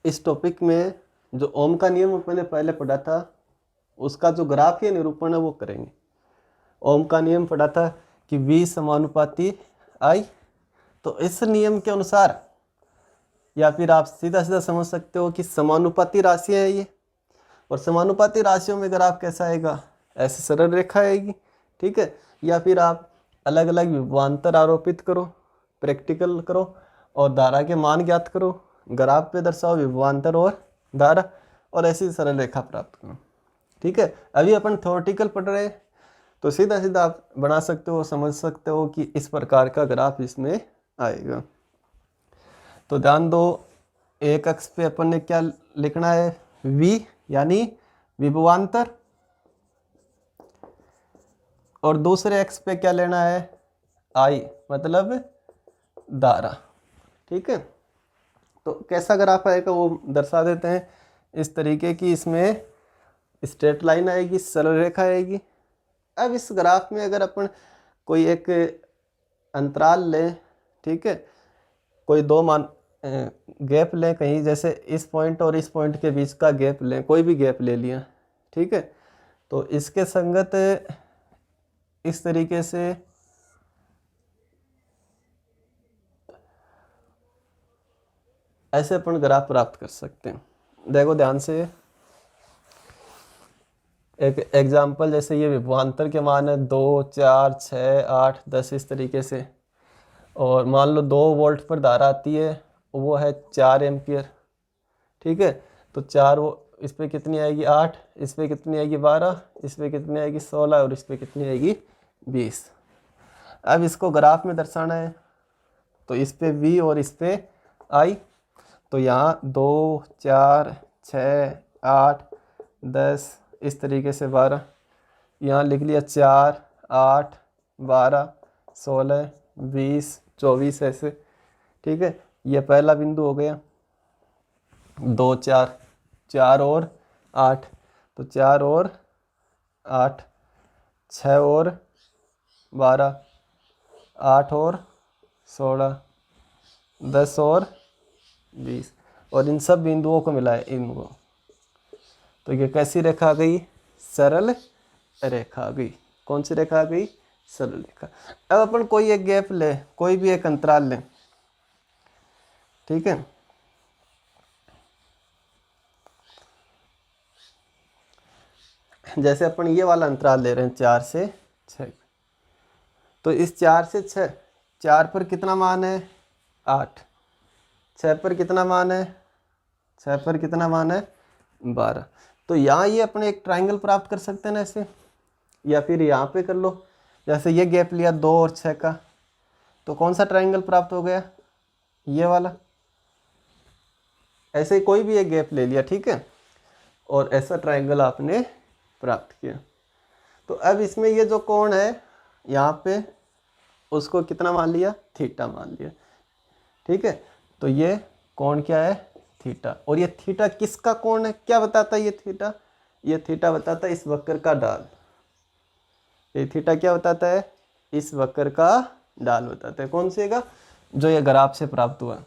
इस टॉपिक में जो ओम का नियम मैंने पहले पढ़ा था उसका जो ग्राफीय निरूपण है वो करेंगे। ओम का नियम पढ़ा था कि V समानुपाती I, तो इस नियम के अनुसार या फिर आप सीधा सीधा समझ सकते हो कि समानुपाती राशियाँ है ये, और समानुपाती राशियों में ग्राफ कैसा आएगा, ऐसे सरल रेखा आएगी, ठीक है। या फिर आप अलग अलग विभवांतर आरोपित करो, प्रैक्टिकल करो और धारा के मान ज्ञात करो, ग्राफ पे दर्शाओ विभवांतर और धारा, और ऐसी सरल रेखा प्राप्त करो, ठीक है। अभी अपन थ्योरेटिकल पढ़ रहे हैं, तो सीधा सीधा आप बना सकते हो, समझ सकते हो कि इस प्रकार का ग्राफ इसमें आएगा। तो ध्यान दो, एक अक्ष पे अपन ने क्या लिखना है, V यानी विभवांतर, और दूसरे अक्ष पे क्या लेना है, I मतलब धारा, ठीक है। तो कैसा ग्राफ आएगा वो दर्शा देते हैं इस तरीके की, इसमें स्ट्रेट लाइन आएगी, सरल रेखा आएगी। अब इस ग्राफ में अगर अपन कोई एक अंतराल लें, ठीक है, कोई दो मान गैप लें कहीं, जैसे इस पॉइंट और इस पॉइंट के बीच का गैप लें, कोई भी गैप ले लिया, ठीक है, तो इसके संगत इस तरीके से ऐसे अपन ग्राफ प्राप्त कर सकते हैं। देखो ध्यान से, एक एग्जाम्पल, जैसे ये विभवांतर के मान है 2, 4, 6, 8, 10 इस तरीके से, और मान लो 2 वोल्ट पर धारा आती है, वो है 4 एम्पियर, ठीक है। तो 4 वो इस पे कितनी आएगी 8, इस पे कितनी आएगी 12, इस पे कितनी आएगी 16 और इस पे कितनी आएगी 20। अब इसको ग्राफ में दर्शाना है, तो इस पे V और इस पे I, तो यहाँ 2, 4, 6, 8, 10 इस तरीके से 12, यहाँ लिख लिया 4, 8, 12, 16, 20, 24 ऐसे, ठीक है। ये पहला बिंदु हो गया, 2, 4, 4 और 8, तो 4 और 8, 6 और 12, 8 और 16, 10 और 20, और इन सब बिंदुओं को मिलाए इनको, तो ये कैसी रेखा आ गई, सरल रेखा आ गई। कौन सी रेखा आ गई, सरल रेखा। अब अपन कोई एक गैप ले, कोई भी एक अंतराल ले, ठीक है, जैसे अपन ये वाला अंतराल ले रहे हैं 4 से 6, तो इस 4 से 6, 4 पर कितना मान है 8, 6 पर कितना मान है, 6 पर कितना मान है 12। तो यहाँ ये अपने एक ट्राइंगल प्राप्त कर सकते हैं ना ऐसे, या फिर यहाँ पे कर लो, जैसे ये गैप लिया 2 और 6 का, तो कौन सा ट्राइंगल प्राप्त हो गया, ये वाला। ऐसे कोई भी एक गैप ले लिया, ठीक है, और ऐसा ट्राइंगल आपने प्राप्त किया। तो अब इसमें ये जो कोण है यहाँ पे, उसको कितना मान लिया, थीटा मान लिया, ठीक है। तो ये कोण क्या है, थीटा, और ये थीटा किसका कोण है, क्या बताता है ये थीटा, ये थीटा बताता है इस वक्र का ढाल। ये थीटा क्या बताता है, इस वक्र का ढाल बताता है। कौन से का, जो ये ग्राफ से प्राप्त हुआ।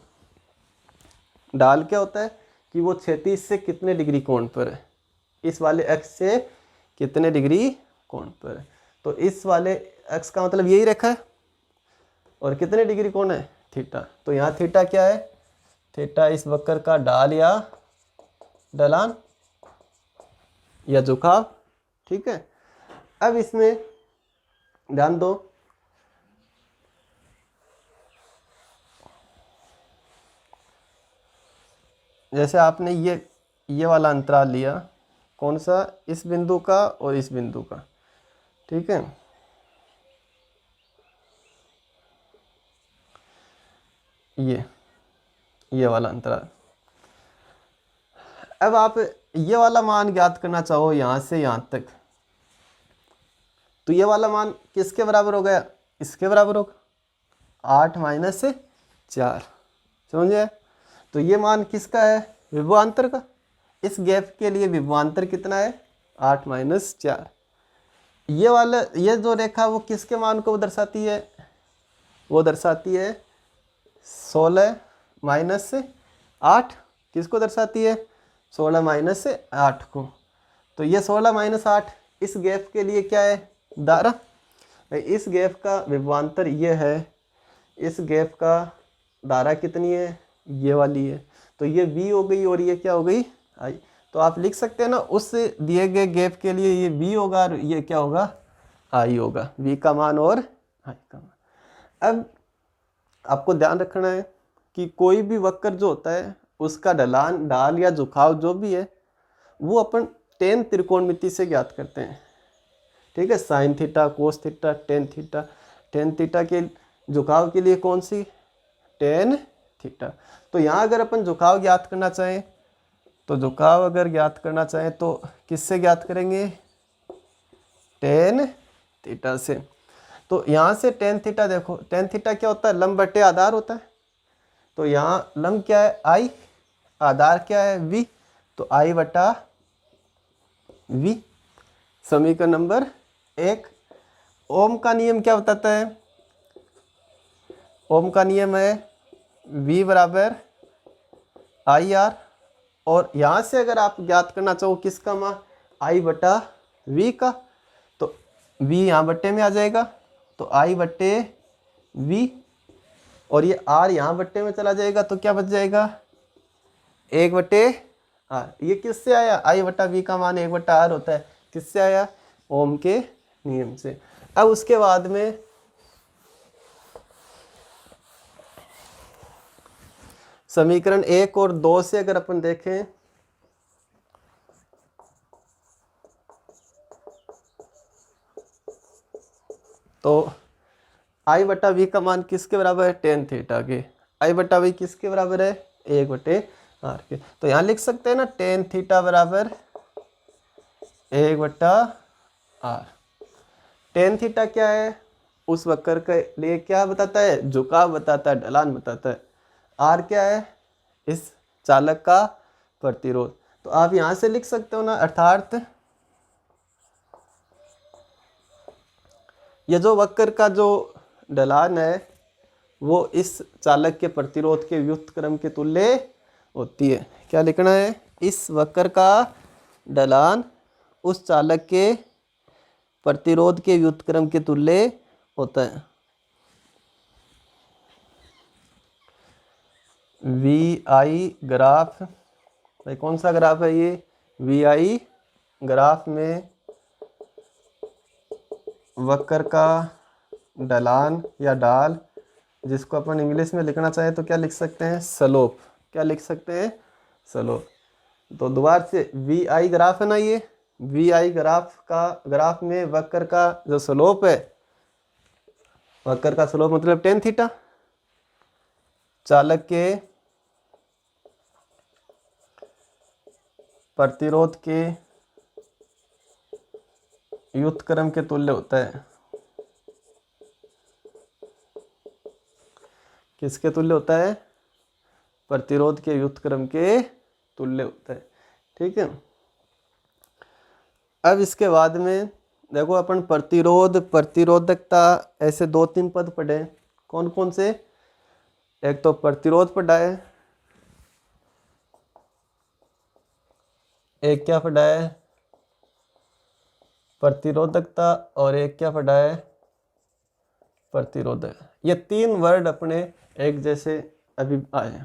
ढाल क्या होता है कि वो क्षैतिज से कितने डिग्री कोण पर है, इस वाले अक्ष से कितने डिग्री कोण पर है। तो इस वाले अक्ष का मतलब यही रेखा है, और कितने डिग्री कोण है, थीटा। तो यहाँ थीटा क्या है, थीटा इस वक्र का ढाल या ढलान या झुकाव, ठीक है। अब इसमें ध्यान दो, जैसे आपने ये वाला अंतराल लिया, कौन सा, इस बिंदु का और इस बिंदु का, ठीक है। ये वाला अंतराल। अब आप ये वाला मान ज्ञात करना चाहो यहाँ से यहाँ तक, तो ये वाला मान किसके बराबर हो गया, इसके बराबर होगा, 8 माइनस 4, समझे। तो ये मान किसका है, विभवांतर का। इस गैप के लिए विभवांतर कितना है, 8 माइनस 4। ये वाला, ये जो रेखा वो किसके मान को दर्शाती है, वो दर्शाती है 16 माइनस 8, किसको दर्शाती है? 16 माइनस 8 को। तो ये 16 माइनस 8 इस गैप के लिए क्या है? धारा। इस गैप का विभवांतर ये है, इस गैप का धारा कितनी है? ये वाली है। तो ये V हो गई और ये क्या हो गई? I। तो आप लिख सकते हैं ना, उस दिए गए गैप के लिए ये V होगा और ये क्या होगा? I होगा। V का मान और I का मान। अब आपको ध्यान रखना है कि कोई भी वक्र जो होता है उसका ढलान, ढाल या झुकाव जो भी है वो अपन टेन त्रिकोणमिति से ज्ञात करते हैं। ठीक है, sine theta, cos theta, tan theta. Tan theta के झुकाव के लिए कौन सी? Tan theta. तो यहाँ अगर अपन झुकाव ज्ञात करना चाहें तो झुकाव अगर ज्ञात करना चाहें तो किससे ज्ञात करेंगे? टेन थीटा से। तो यहाँ से टेन थीटा, देखो टेन थीटा क्या होता है? लंब बटे आधार होता है। तो यहाँ लंब क्या है? I, आधार क्या है? V। तो I बटा V। समीकरण नंबर 1। ओम का नियम क्या बताता है? ओम का नियम है V बराबर IR। और यहाँ से अगर आप ज्ञात करना चाहो किसका मान? I बटा V का, तो V यहाँ बट्टे में आ जाएगा, तो I बट्टे V, और ये R यहाँ बट्टे में चला जाएगा तो क्या बच जाएगा? 1 बट्टे R। ये किससे आया? I बटा V का मान 1 बट्टा R होता है। किससे आया? ओम के नियम से। अब उसके बाद में समीकरण 1 और 2 से अगर अपन देखें तो I बटा V का मान किसके बराबर है? टेन थीटा के। I बटा V किसके बराबर है? 1 बटे R के। तो यहाँ लिख सकते हैं ना, टेन थीटा बराबर 1 बटा R। टेन थीटा क्या है? उस वक्र के लिए क्या बताता है? झुकाव बताता है, ढलान बताता है। R क्या है? इस चालक का प्रतिरोध। तो आप यहाँ से लिख सकते हो ना, अर्थात ये जो वक्र का जो ढलान है वो इस चालक के प्रतिरोध के व्युत्क्रम के तुल्य होती है। क्या लिखना है? इस वक्र का ढलान उस चालक के प्रतिरोध के व्युत्क्रम के तुल्य होता है। VI ग्राफ, भाई कौन सा ग्राफ है ये? VI ग्राफ में वक्र का ढलान या ढाल, जिसको अपन इंग्लिश में लिखना चाहें तो क्या लिख सकते हैं? स्लोप। क्या लिख सकते हैं? स्लोप। तो दोबारा से VI ग्राफ है ना, ये VI ग्राफ में वक्र का जो स्लोप है, वक्र का स्लोप मतलब टेन थीटा। चालक के प्रतिरोध के व्युत्क्रम के तुल्य होता है। किसके तुल्य होता है? प्रतिरोध के व्युत्क्रम के तुल्य होता है। ठीक है। अब इसके बाद में देखो अपन प्रतिरोध, प्रतिरोधकता, ऐसे 2-3 पद पढ़े। कौन कौन से? एक तो प्रतिरोध पढ़ा है, एक क्या पढ़ा है? प्रतिरोधकता, और एक क्या पढ़ा है? प्रतिरोधक। ये 3 वर्ड अपने एक जैसे अभी आए।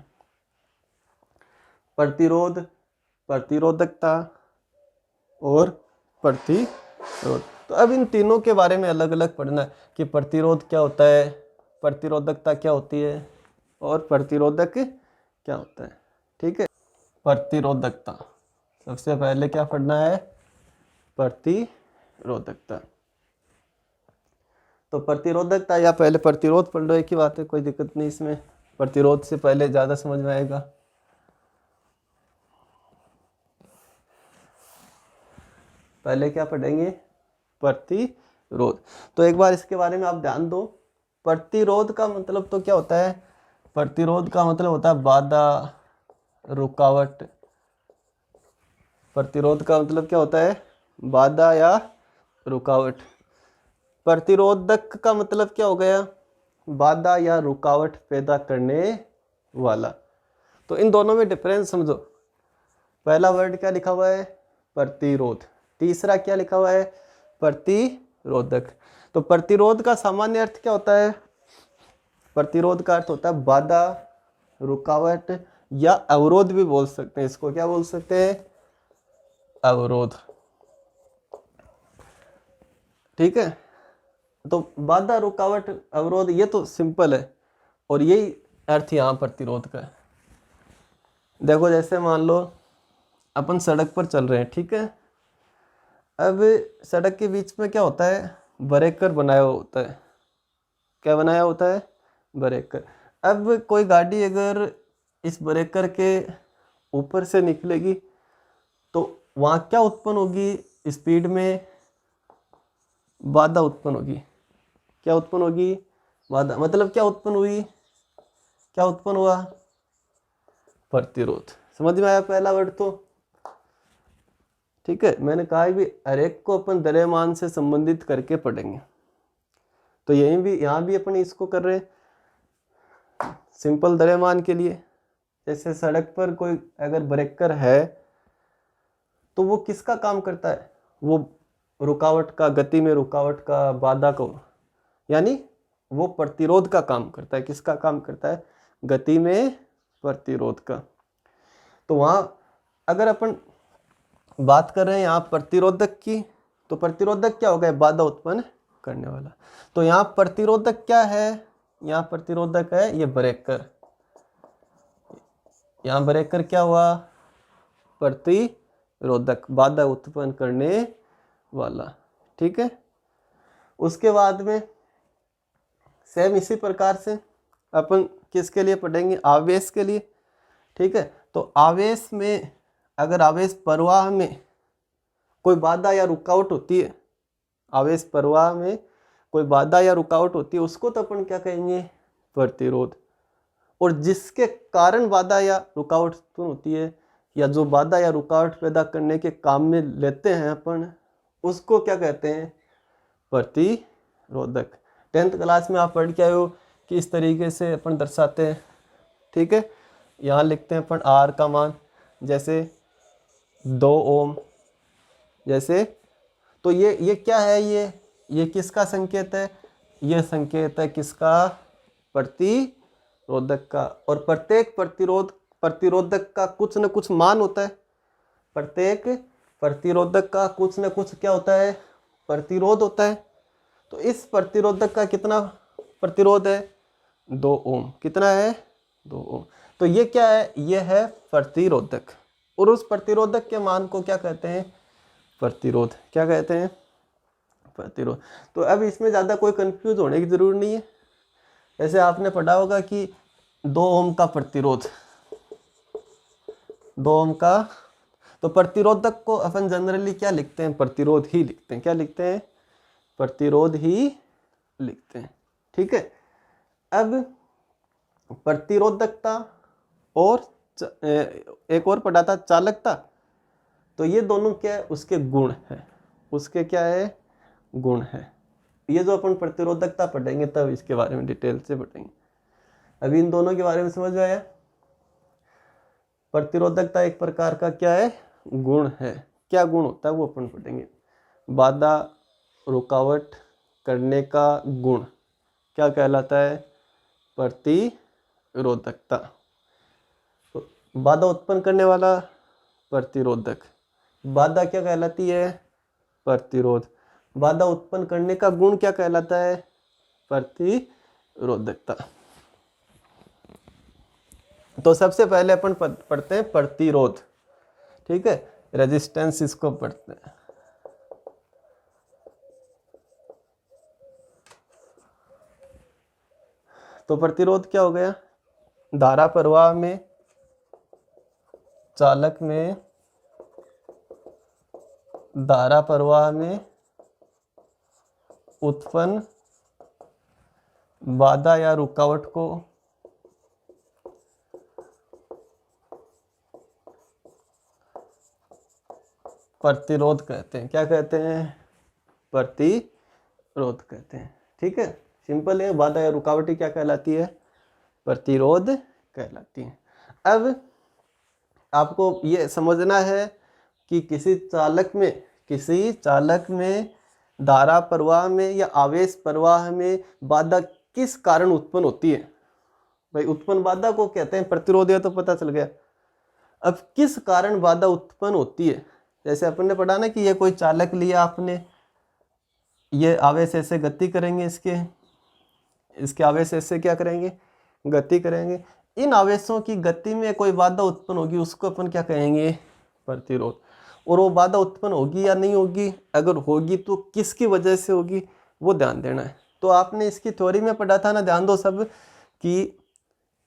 प्रतिरोध, प्रतिरोधकता और प्रतिरोध। तो अब इन तीनों के बारे में अलग अलग पढ़ना है कि प्रतिरोध क्या होता है, प्रतिरोधकता क्या होती है और प्रतिरोधक क्या होता है। ठीक है। प्रतिरोधकता सबसे पहले क्या पढ़ना है? प्रतिरोधकता। तो प्रतिरोधकता या पहले प्रतिरोध पढ़ लो, एक ही बात है, कोई दिक्कत नहीं इसमें। प्रतिरोध से पहले ज़्यादा समझ में आएगा। पहले क्या पढ़ेंगे? प्रतिरोध। तो एक बार इसके बारे में आप ध्यान दो। प्रतिरोध का मतलब तो क्या होता है? प्रतिरोध का मतलब होता है बाधा, रुकावट। प्रतिरोध का मतलब क्या होता है? बाधा या रुकावट। प्रतिरोधक का मतलब क्या हो गया? बाधा या रुकावट पैदा करने वाला। तो इन दोनों में डिफरेंस समझो। पहला वर्ड क्या लिखा हुआ है, प्रतिरोध, तीसरा क्या लिखा हुआ है, प्रतिरोधक। तो प्रतिरोध का सामान्य अर्थ क्या होता है, प्रतिरोध का अर्थ होता है बाधा, रुकावट या अवरोध भी बोल सकते हैं इसको, क्या बोल सकते हैं, अवरोध। ठीक है, तो बाधा, रुकावट, अवरोध ये तो सिंपल है, और यही अर्थ यहाँ प्रतिरोध का है। देखो जैसे मान लो अपन सड़क पर चल रहे हैं, ठीक है, अब सड़क के बीच में क्या होता है, ब्रेकर बनाया होता है, क्या बनाया होता है, ब्रेकर। अब कोई गाड़ी अगर इस ब्रेकर के ऊपर से निकलेगी तो वहाँ क्या उत्पन्न होगी, स्पीड में बाधा उत्पन्न होगी। क्या उत्पन्न होगी, बाधा। मतलब क्या उत्पन्न हुई, क्या उत्पन्न हुआ, प्रतिरोध। समझ में आया पहला वर्ड तो। ठीक है, मैंने कहा भी हर एक को अपन द्रव्यमान से संबंधित करके पढ़ेंगे, तो यहीं भी यहाँ भी अपन इसको कर रहे हैं सिंपल द्रव्यमान के लिए। जैसे सड़क पर कोई अगर ब्रेकर है तो वो किसका काम करता है, वो रुकावट का, गति में रुकावट का, बाधा को, यानी वो प्रतिरोध का काम करता है। किसका काम करता है, गति में प्रतिरोध का। तो वहाँ अगर अपन बात कर रहे हैं यहाँ प्रतिरोधक की, तो प्रतिरोधक क्या होगा, बाधा उत्पन्न करने वाला। तो यहाँ प्रतिरोधक क्या है, यहाँ प्रतिरोधक है ये ब्रेकर। यहाँ ब्रेकर क्या हुआ, प्रतिरोधक, बाधा उत्पन्न करने वाला। ठीक है, उसके बाद में सेम इसी प्रकार से अपन किसके लिए पढ़ेंगे, आवेश के लिए। ठीक है, तो आवेश में अगर आवेश प्रवाह में कोई बाधा या रुकावट होती है, आवेश प्रवाह में कोई बाधा या रुकावट होती है, उसको तो अपन क्या कहेंगे, प्रतिरोध। और जिसके कारण बाधा या रुकावट उत्पन्न होती है, या जो बाधा या रुकावट पैदा करने के काम में लेते हैं अपन, उसको क्या कहते हैं, प्रतिरोधक। 10th क्लास में आप पढ़ के आए हो कि इस तरीके से अपन दर्शाते हैं। ठीक है, यहाँ लिखते हैं अपन आर का मान, जैसे 2 ओम, जैसे। तो ये क्या है, ये किसका संकेत है, ये संकेत है किसका, प्रतिरोधक का। और प्रत्येक प्रतिरोधक का कुछ न कुछ मान होता है, प्रत्येक प्रतिरोधक का कुछ न कुछ क्या होता है, प्रतिरोध होता है। तो इस प्रतिरोधक का कितना प्रतिरोध है, 2 ओम। कितना है, 2 ओम। तो ये क्या है, ये है प्रतिरोधक, और उस प्रतिरोधक के मान को क्या कहते हैं, प्रतिरोध। क्या कहते हैं, प्रतिरोध। तो अब इसमें ज़्यादा कोई कंफ्यूज होने की जरूरत नहीं है। जैसे आपने पढ़ा होगा कि 2 ओम का प्रतिरोध, 2 ओम का, तो प्रतिरोधक को अपन जनरली क्या लिखते हैं, प्रतिरोध ही लिखते हैं। क्या लिखते हैं, प्रतिरोध ही लिखते हैं। ठीक है, अब प्रतिरोधकता और एक और पढ़ा था चालकता, तो ये दोनों क्या है, उसके गुण है, उसके क्या है, गुण है। ये जो अपन प्रतिरोधकता पढ़ेंगे तब इसके बारे में डिटेल से पढ़ेंगे। अभी इन दोनों के बारे में समझ में आया। प्रतिरोधकता एक प्रकार का क्या है, गुण है। क्या गुण होता है वो अपन पढ़ेंगे। बाधा रुकावट करने का गुण क्या कहलाता है, प्रतिरोधकता। तो बाधा उत्पन्न करने वाला प्रतिरोधक, बाधा क्या कहलाती है, प्रतिरोध। बाधा उत्पन्न करने का गुण क्या कहलाता है, प्रतिरोधकता। तो सबसे पहले अपन पढ़ते हैं प्रतिरोध। ठीक है, रेजिस्टेंस इसको पढ़ते हैं। तो प्रतिरोध क्या हो गया, धारा प्रवाह में, चालक में, धारा प्रवाह में उत्पन्न बाधा या रुकावट को प्रतिरोध कहते हैं। क्या कहते हैं, प्रतिरोध कहते हैं। ठीक है, सिंपल है। बाधा या रुकावट क्या कहलाती है, प्रतिरोध कहलाती है। अब आपको ये समझना है कि किसी चालक में धारा प्रवाह में या आवेश प्रवाह में बाधा किस कारण उत्पन्न होती है। भाई उत्पन्न बाधा को कहते हैं प्रतिरोध, है तो पता चल गया। अब किस कारण बाधा उत्पन्न होती है, जैसे अपन ने पढ़ा ना कि ये कोई चालक लिया आपने, ये आवेश ऐसे गति करेंगे, इसके आवेश ऐसे क्या करेंगे, गति करेंगे। इन आवेशों की गति में कोई बाधा उत्पन्न होगी, उसको अपन क्या कहेंगे, प्रतिरोध। और वो बाधा उत्पन्न होगी या नहीं होगी, अगर होगी तो किसकी वजह से होगी, वो ध्यान देना है। तो आपने इसकी थ्योरी में पढ़ा था ना, ध्यान दो सब, कि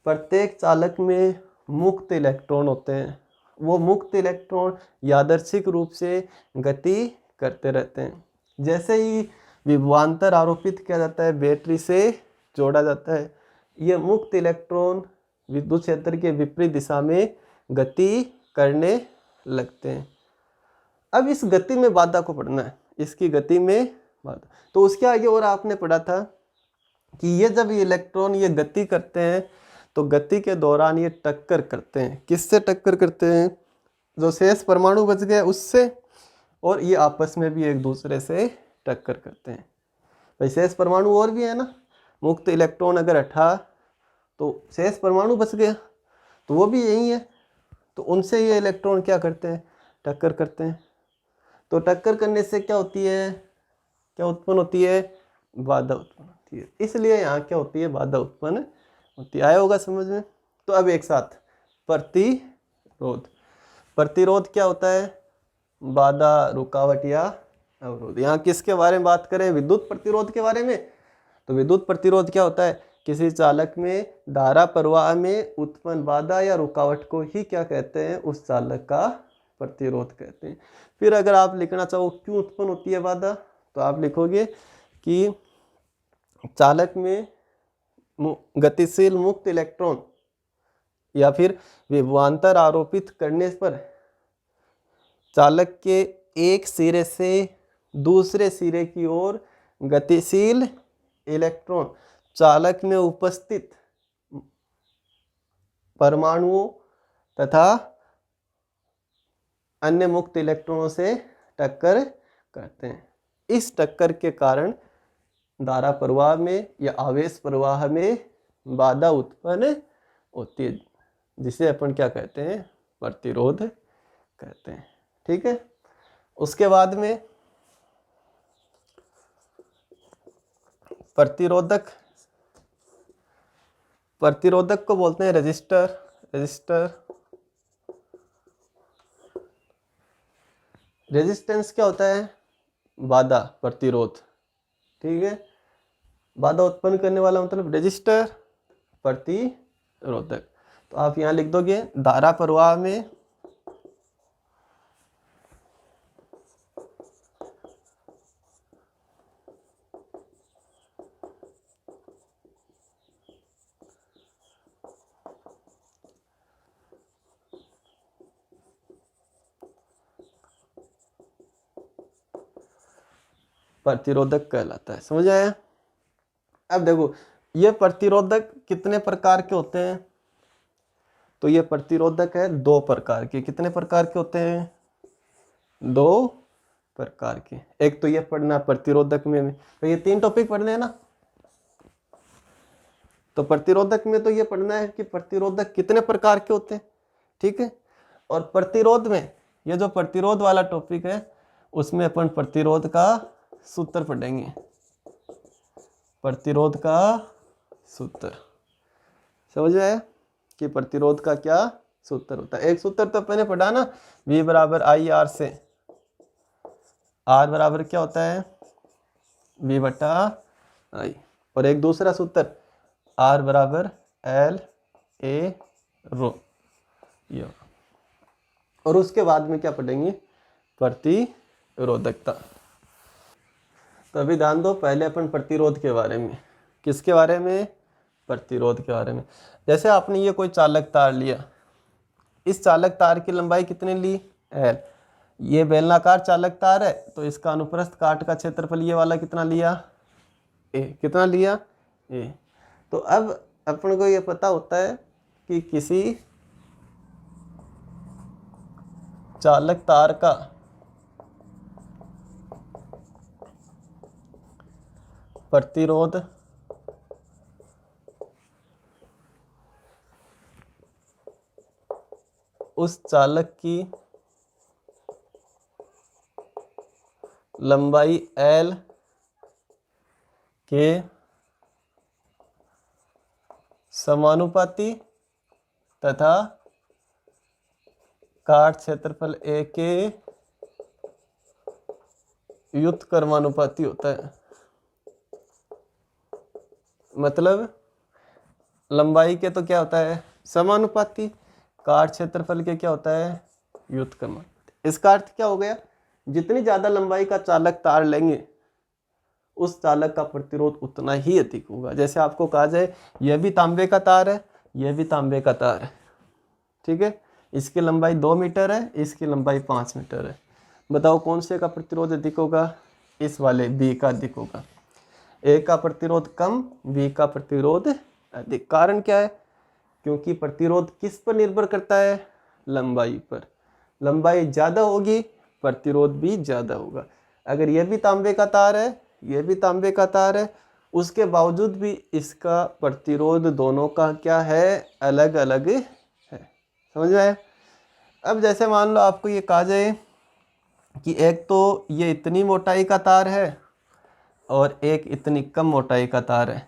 प्रत्येक चालक में मुक्त इलेक्ट्रॉन होते हैं। वो मुक्त इलेक्ट्रॉन यादृच्छिक रूप से गति करते रहते हैं। जैसे ही विभवांतर आरोपित किया जाता है, बैटरी से जोड़ा जाता है, ये मुक्त इलेक्ट्रॉन विद्युत क्षेत्र के विपरीत दिशा में गति करने लगते हैं। अब इस गति में बाधा को पढ़ना है, इसकी गति में बाधा। तो उसके आगे और आपने पढ़ा था कि ये जब ये इलेक्ट्रॉन ये गति करते हैं तो गति के दौरान ये टक्कर करते हैं। किससे टक्कर करते हैं, जो शेष परमाणु बच गए उससे, और ये आपस में भी एक दूसरे से टक्कर करते हैं। भाई शेष परमाणु और भी है ना, मुक्त इलेक्ट्रॉन अगर हटा तो शेष परमाणु बच गया, तो वो भी यही है, तो उनसे ये इलेक्ट्रॉन क्या करते हैं, टक्कर करते हैं। तो टक्कर करने से क्या होती है, क्या उत्पन्न होती है, बाधा उत्पन्न होती है। इसलिए यहाँ क्या होती है, बाधा उत्पन्न होती है। आया होगा समझ में। तो अब एक साथ प्रतिरोध, प्रतिरोध क्या होता है, बाधा, रुकावट या अवरोध। यहाँ किसके बारे में बात करें, विद्युत प्रतिरोध के बारे में। तो विद्युत प्रतिरोध क्या होता है, किसी चालक में धारा प्रवाह में उत्पन्न बाधा या रुकावट को ही क्या कहते हैं, उस चालक का प्रतिरोध कहते हैं। फिर अगर आप लिखना चाहो क्यों उत्पन्न होती है बाधा, तो आप लिखोगे कि चालक में गतिशील मुक्त इलेक्ट्रॉन या फिर विभवांतर आरोपित करने पर चालक के एक सिरे से दूसरे सिरे की ओर गतिशील इलेक्ट्रॉन चालक में उपस्थित परमाणुओं तथा अन्य मुक्त इलेक्ट्रॉनों से टक्कर करते हैं। इस टक्कर के कारण धारा प्रवाह में या आवेश प्रवाह में बाधा उत्पन्न होती है, जिसे अपन क्या कहते हैं, प्रतिरोध कहते हैं। ठीक है। उसके बाद में प्रतिरोधक को बोलते हैं रेजिस्टर। रेजिस्टेंस क्या होता है, बाधा, प्रतिरोध। ठीक है, बाधा उत्पन्न करने वाला मतलब रेजिस्टर, प्रतिरोधक। तो आप यहाँ लिख दोगे धारा प्रवाह में प्रतिरोधक कहलाता है। समझ आया। अब देखो ये प्रतिरोधक कितने प्रकार के होते हैं, तो ये प्रतिरोधक है दो प्रकार के। कितने प्रकार के होते हैं, दो प्रकार के। एक तो ये पढ़ना प्रतिरोधक में, तो ये तीन टॉपिक पढ़ने हैं ना, तो प्रतिरोधक में तो ये पढ़ना है कि प्रतिरोधक कितने प्रकार के होते हैं। ठीक है। और प्रतिरोध में ये जो प्रतिरोध वाला टॉपिक है उसमें अपन प्रतिरोध का सूत्र पढ़ेंगे, प्रतिरोध का सूत्र। समझ में आया कि प्रतिरोध का क्या सूत्र होता है। एक सूत्र तो मैंने पढ़ा ना, V बराबर आई आर से, R बराबर क्या होता है, V बटा आई। और एक दूसरा सूत्र R बराबर L A रो। और उसके बाद में क्या पढ़ेंगे, प्रतिरोधकता। तो अभी ध्यान दो, पहले अपन प्रतिरोध के बारे में, किसके बारे में, प्रतिरोध के बारे में। जैसे आपने ये कोई चालक तार लिया, इस चालक तार की लंबाई कितनी ली, L। ये बेलनाकार चालक तार है तो इसका अनुप्रस्थ काट का क्षेत्रफल ये वाला कितना लिया, A। कितना लिया, A। तो अब अपन को ये पता होता है कि किसी चालक तार का प्रतिरोध उस चालक की लंबाई L के समानुपाती तथा काट क्षेत्रफल A के व्युत्क्रमानुपाती होता है। मतलब लंबाई के तो क्या होता है समानुपाती, काट क्षेत्रफल के क्या होता है व्युत्क्रमानुपाती। इसका अर्थ क्या हो गया, जितनी ज्यादा लंबाई का चालक तार लेंगे उस चालक का प्रतिरोध उतना ही अधिक होगा। जैसे आपको कहा जाए यह भी तांबे का तार है, यह भी तांबे का तार है, ठीक है, इसकी लंबाई 2 मीटर है, इसकी लंबाई 5 मीटर है। बताओ कौन से का प्रतिरोध अधिक होगा, इस वाले बी का अधिक होगा। ए का प्रतिरोध कम, बी का प्रतिरोध अधिक। कारण क्या है, क्योंकि प्रतिरोध किस पर निर्भर करता है, लंबाई पर। लंबाई ज़्यादा होगी प्रतिरोध भी ज़्यादा होगा। अगर यह भी तांबे का तार है, यह भी तांबे का तार है, उसके बावजूद भी इसका प्रतिरोध दोनों का क्या है, अलग अलग है। समझ में आया। अब जैसे मान लो आपको ये कहा जाए कि एक तो ये इतनी मोटाई का तार है और एक इतनी कम मोटाई का तार है,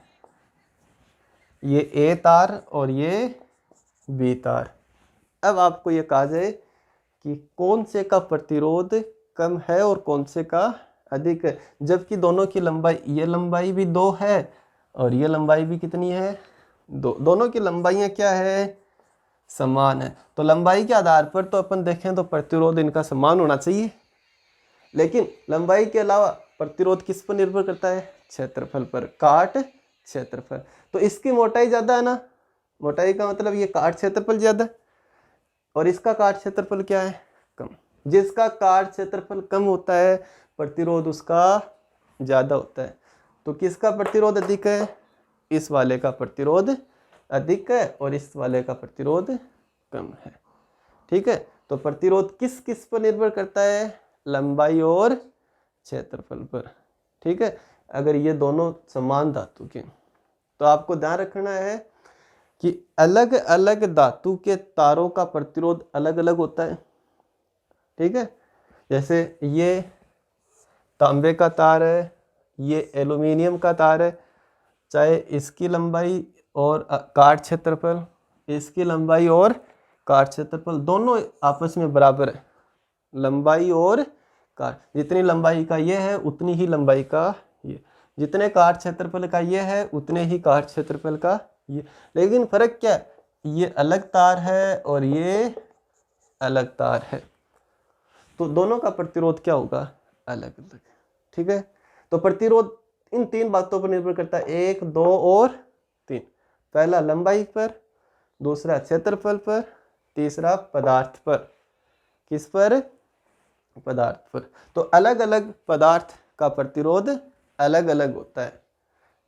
ये ए तार और ये बी तार। अब आपको ये कहा जाए कि कौन से का प्रतिरोध कम है और कौन से का अधिक है, जबकि दोनों की लंबाई, ये लंबाई भी 2 है और ये लंबाई भी कितनी है 2, दोनों की लंबाइयाँ क्या है समान है। तो लंबाई के आधार पर तो अपन देखें तो प्रतिरोध इनका समान होना चाहिए, लेकिन लंबाई के अलावा प्रतिरोध किस पर निर्भर करता है, क्षेत्रफल पर, काट क्षेत्रफल। तो इसकी मोटाई ज़्यादा है ना, मोटाई का मतलब ये काट क्षेत्रफल ज़्यादा और इसका काट क्षेत्रफल क्या है कम। जिसका काट क्षेत्रफल कम होता है प्रतिरोध उसका ज़्यादा होता है। तो किसका प्रतिरोध अधिक है, इस वाले का प्रतिरोध अधिक है और इस वाले का प्रतिरोध कम है। ठीक है, तो प्रतिरोध किस किस पर निर्भर करता है, लंबाई और क्षेत्रफल पर। ठीक है, अगर ये दोनों समान धातु के, तो आपको ध्यान रखना है कि अलग अलग धातु के तारों का प्रतिरोध अलग अलग होता है। ठीक है, जैसे ये तांबे का तार है, ये एल्युमिनियम का तार है, चाहे इसकी लंबाई और काट क्षेत्रफल, इसकी लंबाई और काट क्षेत्रफल दोनों आपस में बराबर है। लंबाई और काट, जितनी लंबाई का ये है उतनी ही लंबाई का ये, जितने काट क्षेत्रफल का ये है उतने ही काट क्षेत्रफल का ये। लेकिन फर्क क्या है, ये अलग तार है और ये अलग तार है, तो दोनों का प्रतिरोध क्या होगा अलग अलग। ठीक है, तो प्रतिरोध इन 3 बातों पर निर्भर करता है, 1, 2 और 3। पहला लंबाई पर, दूसरा क्षेत्रफल पर, तीसरा पदार्थ पर। किस पर, पदार्थ पर। तो अलग अलग पदार्थ का प्रतिरोध अलग अलग होता है,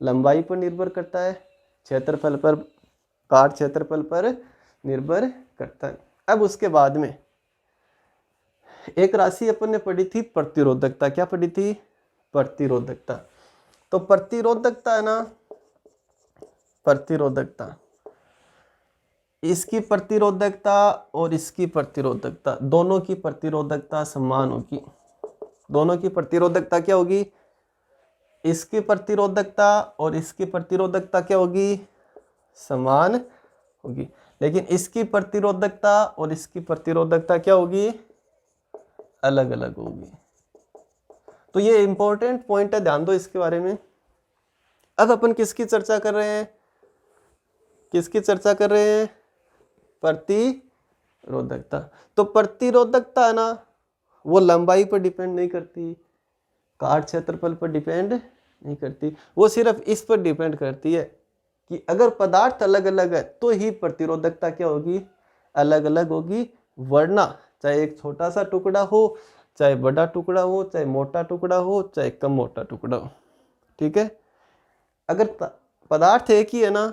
लंबाई पर निर्भर करता है, क्षेत्रफल पर, काट क्षेत्रफल पर निर्भर करता है। अब उसके बाद में एक राशि अपन ने पढ़ी थी प्रतिरोधकता। क्या पढ़ी थी, प्रतिरोधकता। तो प्रतिरोधकता है ना, प्रतिरोधकता, इसकी प्रतिरोधकता और इसकी प्रतिरोधकता, दोनों की प्रतिरोधकता समान होगी। दोनों की प्रतिरोधकता क्या होगी, इसकी प्रतिरोधकता और इसकी प्रतिरोधकता क्या होगी समान होगी, लेकिन इसकी प्रतिरोधकता और इसकी प्रतिरोधकता क्या होगी अलग अलग होगी। तो ये इंपॉर्टेंट पॉइंट है, ध्यान दो इसके बारे में। अब अपन किसकी चर्चा कर रहे हैं, किसकी चर्चा कर रहे हैं, प्रतिरोधकता। तो प्रतिरोधकता है ना, वो लंबाई पर डिपेंड नहीं करती, काट क्षेत्रफल पर डिपेंड नहीं करती, वो सिर्फ इस पर डिपेंड करती है कि अगर पदार्थ अलग अलग है तो ही प्रतिरोधकता क्या होगी अलग अलग होगी। वरना चाहे एक छोटा सा टुकड़ा हो, चाहे बड़ा टुकड़ा हो, चाहे मोटा टुकड़ा हो, चाहे कम मोटा टुकड़ा हो। ठीक है, अगर पदार्थ एक ही है ना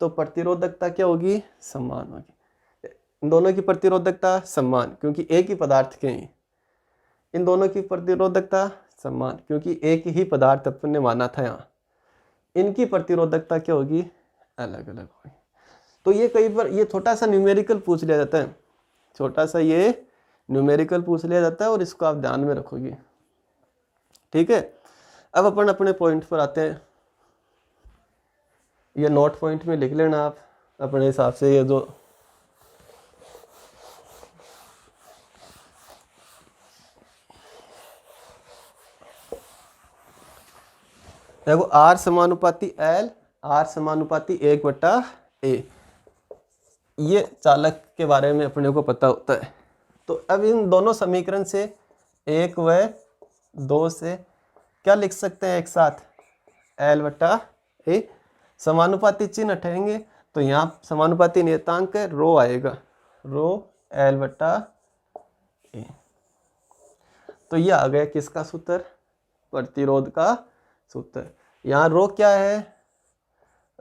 तो प्रतिरोधकता क्या होगी समान होगी। इन दोनों की प्रतिरोधकता समान, क्योंकि एक ही पदार्थ के हैं। इन दोनों की प्रतिरोधकता समान, क्योंकि एक ही पदार्थ अपन ने माना था यहाँ। इनकी प्रतिरोधकता क्या होगी, अलग अलग होगी। तो ये कई बार ये छोटा सा न्यूमेरिकल पूछ लिया जाता है, छोटा सा ये न्यूमेरिकल पूछ लिया जाता है, और इसको आप ध्यान में रखोगे। ठीक है, अब अपन अपने पॉइंट पर आते हैं। ये नोट पॉइंट में लिख लेना आप अपने हिसाब से। ये जो देखो आर समानुपाती एल, आर समानुपाती 1/a, ये चालक के बारे में अपने को पता होता है। तो अब इन दोनों समीकरण से 1 व 2 से क्या लिख सकते हैं एक साथ, L/A। समानुपाती चिन्ह हटाएंगे तो यहाँ समानुपाती नियतांक है रो आएगा, रो L/A। तो ये आ गया किसका सूत्र, प्रतिरोध का सूत्र। यहाँ रो क्या है,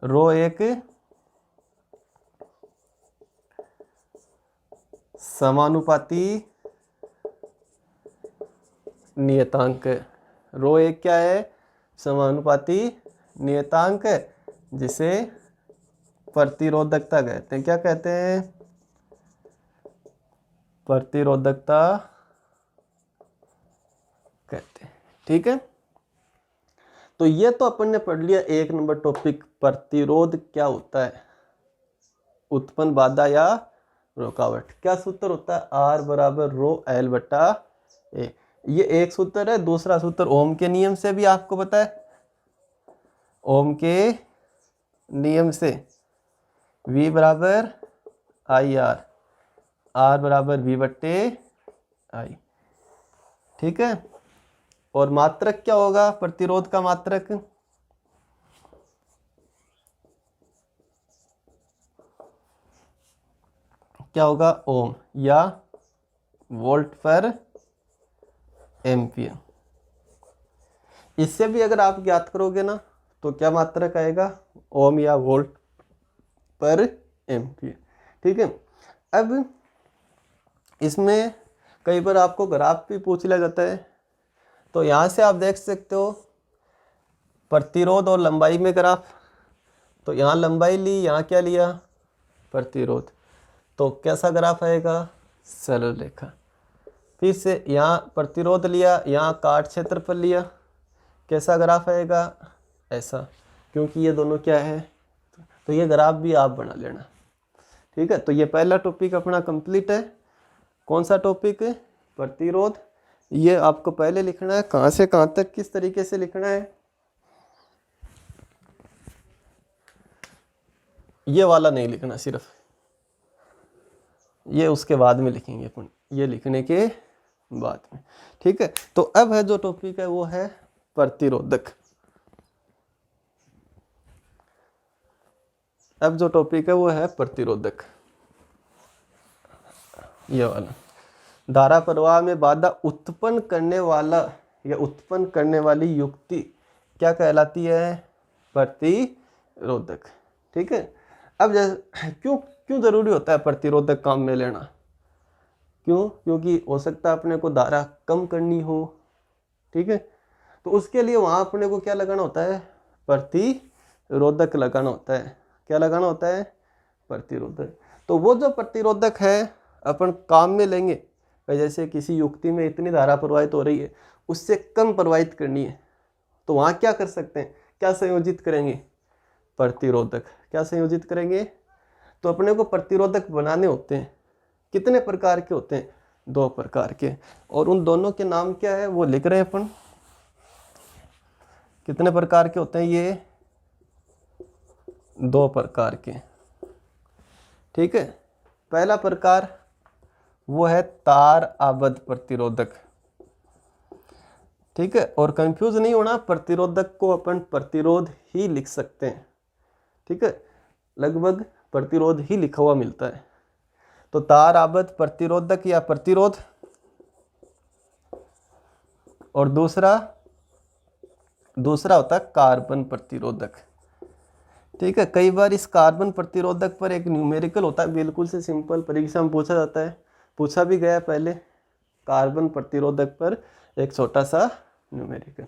रो एक समानुपाती नियतांक है। रो एक क्या है, समानुपाती नियतांक है, जिसे प्रतिरोधकता कहते हैं। क्या कहते हैं, प्रतिरोधकता कहते हैं। ठीक है, तो ये तो अपन ने पढ़ लिया 1 नंबर टॉपिक, प्रतिरोध क्या होता है, उत्पन्न बाधा या रुकावट। क्या सूत्र होता है, आर बराबर रो L/A। ये एक सूत्र है। दूसरा सूत्र ओम के नियम से भी आपको पता है, ओम के नियम से V बराबर IR, R बराबर V/I। ठीक है, और मात्रक क्या होगा, प्रतिरोध का मात्रक क्या होगा, ओम या वोल्ट पर एम्पियर। इससे भी अगर आप ज्ञात करोगे ना तो क्या मात्रक आएगा, ओम या वोल्ट पर एम्पियर। ठीक है, अब इसमें कई बार आपको ग्राफ भी पूछ लिया जाता है। तो यहाँ से आप देख सकते हो प्रतिरोध और लंबाई में ग्राफ। तो यहाँ लंबाई ली, यहाँ क्या लिया, प्रतिरोध। तो कैसा ग्राफ आएगा, सरल रेखा। फिर से यहाँ प्रतिरोध लिया, यहाँ काट क्षेत्रफल लिया, कैसा ग्राफ आएगा, ऐसा, क्योंकि ये दोनों क्या है। तो ये ग्राफ भी आप बना लेना। ठीक है, तो ये पहला टॉपिक अपना कंप्लीट है। कौन सा टॉपिक है, प्रतिरोध। ये आपको पहले लिखना है, कहाँ से कहाँ तक किस तरीके से लिखना है, ये वाला नहीं लिखना, सिर्फ ये उसके बाद में लिखेंगे अपन, ये लिखने के बाद में। ठीक है, तो अब है जो टॉपिक है वो है प्रतिरोधक। अब जो टॉपिक है वो है प्रतिरोधक, ये वाला। धारा प्रवाह में बाधा उत्पन्न करने वाला या उत्पन्न करने वाली युक्ति क्या कहलाती है, प्रतिरोधक। ठीक है, अब जैसे क्यों जरूरी होता है प्रतिरोधक काम में लेना, क्यों, क्योंकि हो सकता है अपने को धारा कम करनी हो। ठीक है, तो उसके लिए वहां अपने को क्या लगाना होता है, प्रतिरोधक लगाना होता है। क्या लगाना होता है, प्रतिरोधक। तो वो जो प्रतिरोधक है अपन काम में लेंगे, जैसे किसी युक्ति में इतनी धारा प्रवाहित हो रही है, उससे कम प्रवाहित करनी है, तो वहाँ क्या कर सकते हैं, क्या संयोजित करेंगे, प्रतिरोधक। क्या संयोजित करेंगे, तो अपने को प्रतिरोधक बनाने होते हैं। कितने प्रकार के होते हैं, 2 प्रकार के, और उन दोनों के नाम क्या है वो लिख रहे हैं अपन। कितने प्रकार के होते हैं, ये 2 प्रकार के। ठीक है, पहला प्रकार वो है तार आबद्ध प्रतिरोधक। ठीक है, और कंफ्यूज नहीं होना, प्रतिरोधक को अपन प्रतिरोध ही लिख सकते हैं। ठीक है, लगभग प्रतिरोध ही लिखा हुआ मिलता है। तो तार आबद्ध प्रतिरोधक या प्रतिरोध, और दूसरा होता है कार्बन प्रतिरोधक। ठीक है। कई बार इस कार्बन प्रतिरोधक पर एक न्यूमेरिकल होता है, बिल्कुल से सिंपल, परीक्षा में पूछा जाता है, पूछा भी गया पहले, कार्बन प्रतिरोधक पर एक छोटा सा न्यूमेरिकल।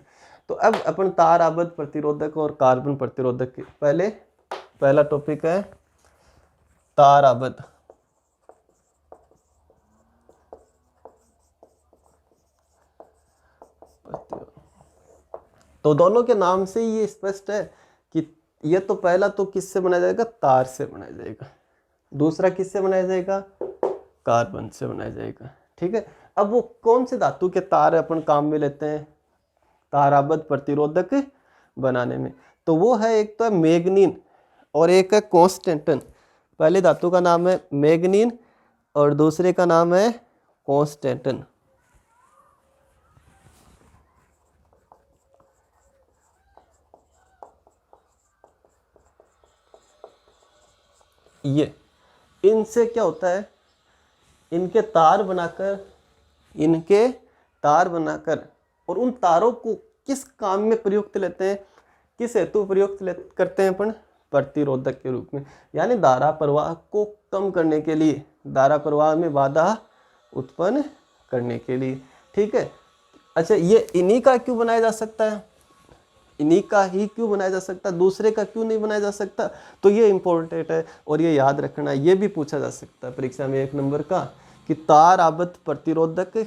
तो अब अपन तार आबद्ध प्रतिरोधक और कार्बन प्रतिरोधक के पहला टॉपिक है तार आबद्ध। तो दोनों के नाम से ये स्पष्ट है कि ये तो पहला तो किससे बनाया जाएगा, तार से बनाया जाएगा, दूसरा किससे बनाया जाएगा, कार्बन से बनाया जाएगा। ठीक है। अब वो कौन से धातु के तार अपन काम में लेते हैं ताराबद्ध प्रतिरोधक बनाने में, तो वो है एक तो है मैग्नीन और एक है कॉन्स्टेंटन। पहले धातु का नाम है मैग्नीन और दूसरे का नाम है कॉन्स्टेंटन। ये इनसे क्या होता है, इनके तार बनाकर और उन तारों को किस काम में प्रयुक्त लेते हैं, किस हेतु प्रयुक्त करते हैं अपन, प्रतिरोधक के रूप में, यानी धारा प्रवाह को कम करने के लिए, धारा प्रवाह में बाधा उत्पन्न करने के लिए। ठीक है। अच्छा, ये इन्हीं का क्यों बनाया जा सकता है, इन्हीं का ही क्यों बनाया जा सकता है, दूसरे का क्यों नहीं बनाया जा सकता, तो ये इम्पोर्टेंट है और ये याद रखना, ये भी पूछा जा सकता है परीक्षा में 1 नंबर का, कि तार आबद्ध प्रतिरोधक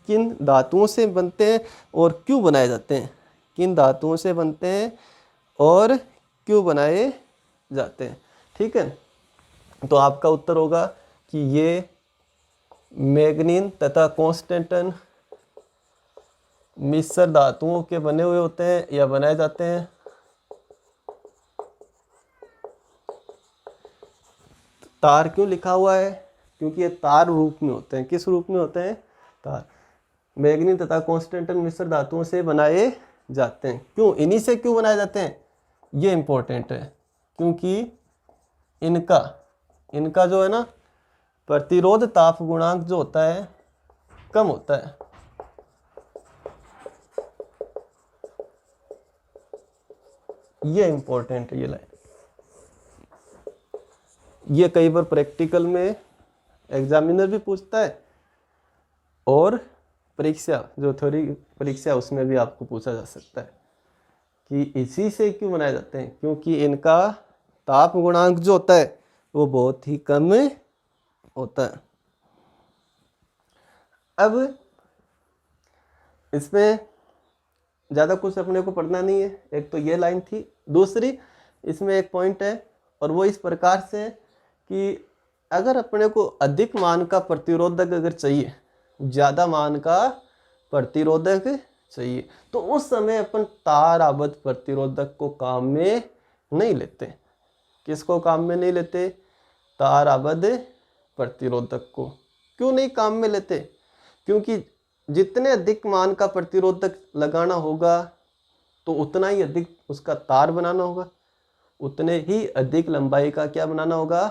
किन धातुओं से बनते हैं और क्यों बनाए जाते हैं, किन धातुओं से बनते हैं और क्यों बनाए जाते हैं। ठीक है। तो आपका उत्तर होगा कि ये मैग्नीन तथा कॉन्स्टेंटन मिश्र धातुओं के बने हुए होते हैं या बनाए जाते हैं। तार क्यों लिखा हुआ है, क्योंकि ये तार रूप में होते हैं। किस रूप में होते हैं, तार। मैग्नीन तथा कॉन्स्टेंटन मिश्र धातुओं से बनाए जाते हैं। क्यों, इन्हीं से क्यों बनाए जाते हैं, ये इंपॉर्टेंट है, क्योंकि इनका जो है ना प्रतिरोध ताप गुणांक जो होता है कम होता है। ये इंपॉर्टेंट है, ये लाइन, ये कई बार प्रैक्टिकल में एग्जामिनर भी पूछता है और परीक्षा जो थ्योरी परीक्षा उसमें भी आपको पूछा जा सकता है कि इसी से क्यों बनाए जाते हैं, क्योंकि इनका ताप गुणांक जो होता है वो बहुत ही कम होता है। अब इसमें ज़्यादा कुछ अपने को पढ़ना नहीं है, एक तो ये लाइन थी। दूसरी इसमें एक पॉइंट है और वो इस प्रकार से कि अगर अपने को अधिक मान का प्रतिरोधक अगर चाहिए, ज़्यादा मान का प्रतिरोधक चाहिए, तो उस समय अपन तार आबद्ध प्रतिरोधक को काम में नहीं लेते। किसको काम में नहीं लेते, तार आबद्ध प्रतिरोधक को। क्यों नहीं काम में लेते, क्योंकि जितने अधिक मान का प्रतिरोधक लगाना होगा तो उतना ही अधिक उसका तार बनाना होगा, उतने ही अधिक लंबाई का क्या बनाना होगा,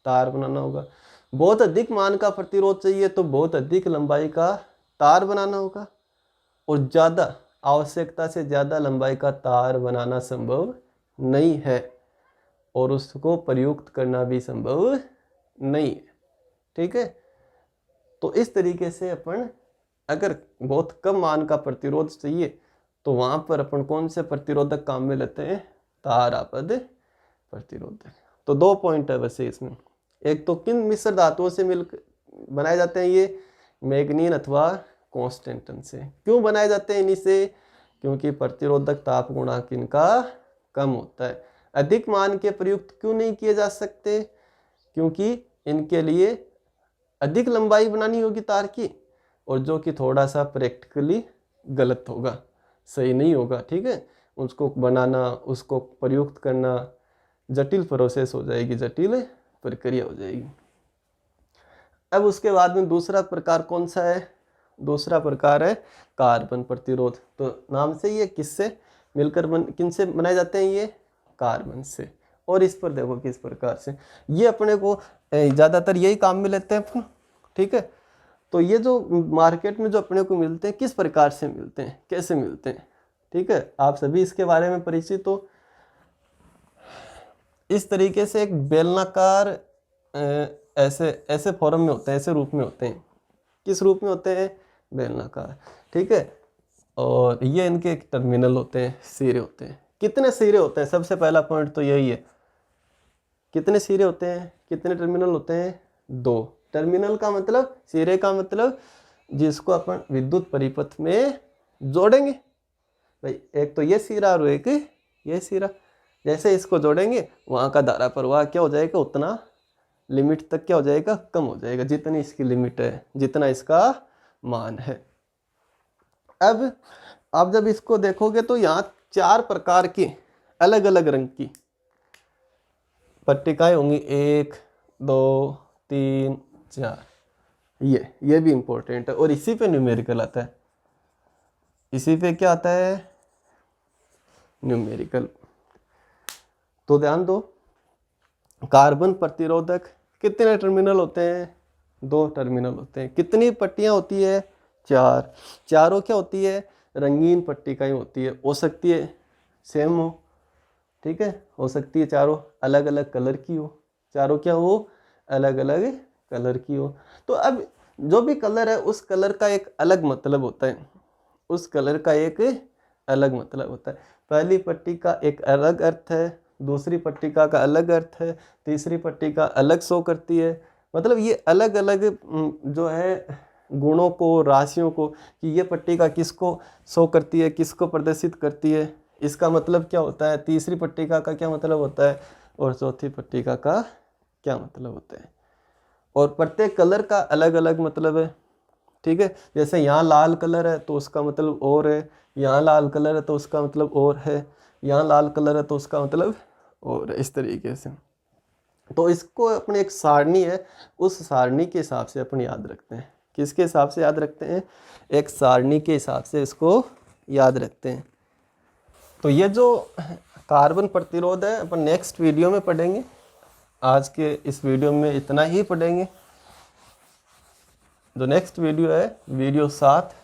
तार बनाना होगा। बहुत अधिक मान का प्रतिरोध चाहिए तो बहुत अधिक लंबाई का तार बनाना होगा, और ज़्यादा आवश्यकता से ज़्यादा लंबाई का तार बनाना संभव नहीं है और उसको प्रयुक्त करना भी संभव नहीं है। ठीक है। तो इस तरीके से अपन अगर बहुत कम मान का प्रतिरोध चाहिए तो वहाँ पर अपन कौन से प्रतिरोधक काम में लेते हैं, तार आबद्ध प्रतिरोधक। तो 2 पॉइंट है वैसे इसमें, एक तो किन मिश्र धातुओं से मिलकर बनाए जाते हैं, ये मैग्नीन अथवा कॉन्स्टेंटन से। क्यों बनाए जाते हैं इन्हीं से, क्योंकि प्रतिरोधक ताप गुणांक इनका कम होता है। अधिक मान के प्रयुक्त क्यों नहीं किए जा सकते, क्योंकि इनके लिए अधिक लंबाई बनानी होगी तार की, और जो कि थोड़ा सा प्रैक्टिकली गलत होगा, सही नहीं होगा। ठीक है। उसको बनाना, उसको प्रयुक्त करना जटिल प्रोसेस हो जाएगी, जटिल प्रक्रिया हो जाएगी। अब उसके बाद में दूसरा प्रकार कौन सा है, दूसरा प्रकार है कार्बन प्रतिरोध। तो नाम से ये किससे मिलकर किन से बनाए जाते हैं, ये कार्बन से। और इस पर देखो किस प्रकार से, ये अपने को ज़्यादातर यही काम में लेते हैं अपन। ठीक है। तो ये जो मार्केट में जो अपने को मिलते हैं किस प्रकार से मिलते हैं, कैसे मिलते हैं, ठीक है, आप सभी इसके बारे में परिचित हो। इस तरीके से एक बेलनाकार ऐसे ऐसे फॉर्म में होते हैं, ऐसे रूप में होते हैं। किस रूप में होते हैं? बेलनाकार, ठीक है। और ये इनके एक टर्मिनल होते हैं, सिरे होते हैं। कितने सिरे होते हैं? सबसे पहला पॉइंट तो यही है, कितने सिरे होते हैं, कितने टर्मिनल होते हैं? 2। टर्मिनल का मतलब, सिरे का मतलब जिसको अपन विद्युत परिपथ में जोड़ेंगे। भाई एक तो ये सिरा और एक ये सिरा, जैसे इसको जोड़ेंगे वहाँ का धारा प्रवाह क्या हो जाएगा? उतना लिमिट तक क्या हो जाएगा? कम हो जाएगा, जितनी इसकी लिमिट है, जितना इसका मान है। अब आप जब इसको देखोगे तो यहाँ 4 प्रकार की अलग अलग रंग की पट्टिकाएं होंगी, 1 2 3 4। ये भी इंपॉर्टेंट है और इसी पे न्यूमेरिकल आता है। इसी पे क्या आता है? न्यूमेरिकल। तो ध्यान दो, कार्बन प्रतिरोधक कितने टर्मिनल होते हैं? 2 टर्मिनल होते हैं। कितनी पट्टियां होती है? 4। चारों क्या होती है? रंगीन पट्टिकाएं होती है। हो सकती है सेम हो, ठीक है, हो सकती है चारों अलग अलग कलर की हो, चारों क्या हो? अलग अलग कलर की हो। तो अब जो भी कलर है उस कलर का एक अलग मतलब होता है, उस कलर का एक अलग मतलब होता है। पहली पट्टी का एक अलग अर्थ है, दूसरी पट्टिका का अलग अर्थ है, तीसरी पट्टिका अलग शो करती है। मतलब ये अलग अलग जो है गुणों को, राशियों को, कि ये पट्टिका किसको शो करती है, किसको प्रदर्शित करती है, इसका मतलब क्या होता है, तीसरी पट्टिका का क्या मतलब होता है, और चौथी पट्टिका का क्या मतलब होता है। और प्रत्येक कलर का अलग अलग मतलब है, ठीक है। जैसे यहाँ लाल कलर है तो उसका मतलब और है, यहाँ लाल कलर है तो उसका मतलब और है, यहाँ लाल कलर है तो उसका मतलब और है, इस तरीके से। तो इसको अपने एक सारणी है, उस सारणी के हिसाब से अपन याद रखते हैं। किसके हिसाब से याद रखते हैं? एक सारणी के हिसाब से इसको याद रखते हैं। तो ये जो कार्बन प्रतिरोध है अपन नेक्स्ट वीडियो में पढ़ेंगे। आज के इस वीडियो में इतना ही पढ़ेंगे। जो नेक्स्ट वीडियो है वीडियो 7,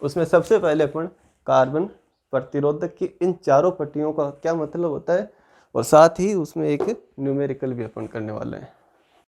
उसमें सबसे पहले अपन कार्बन प्रतिरोधक की इन चारों पट्टियों का क्या मतलब होता है, और साथ ही उसमें एक न्यूमेरिकल भी अपन करने वाले हैं।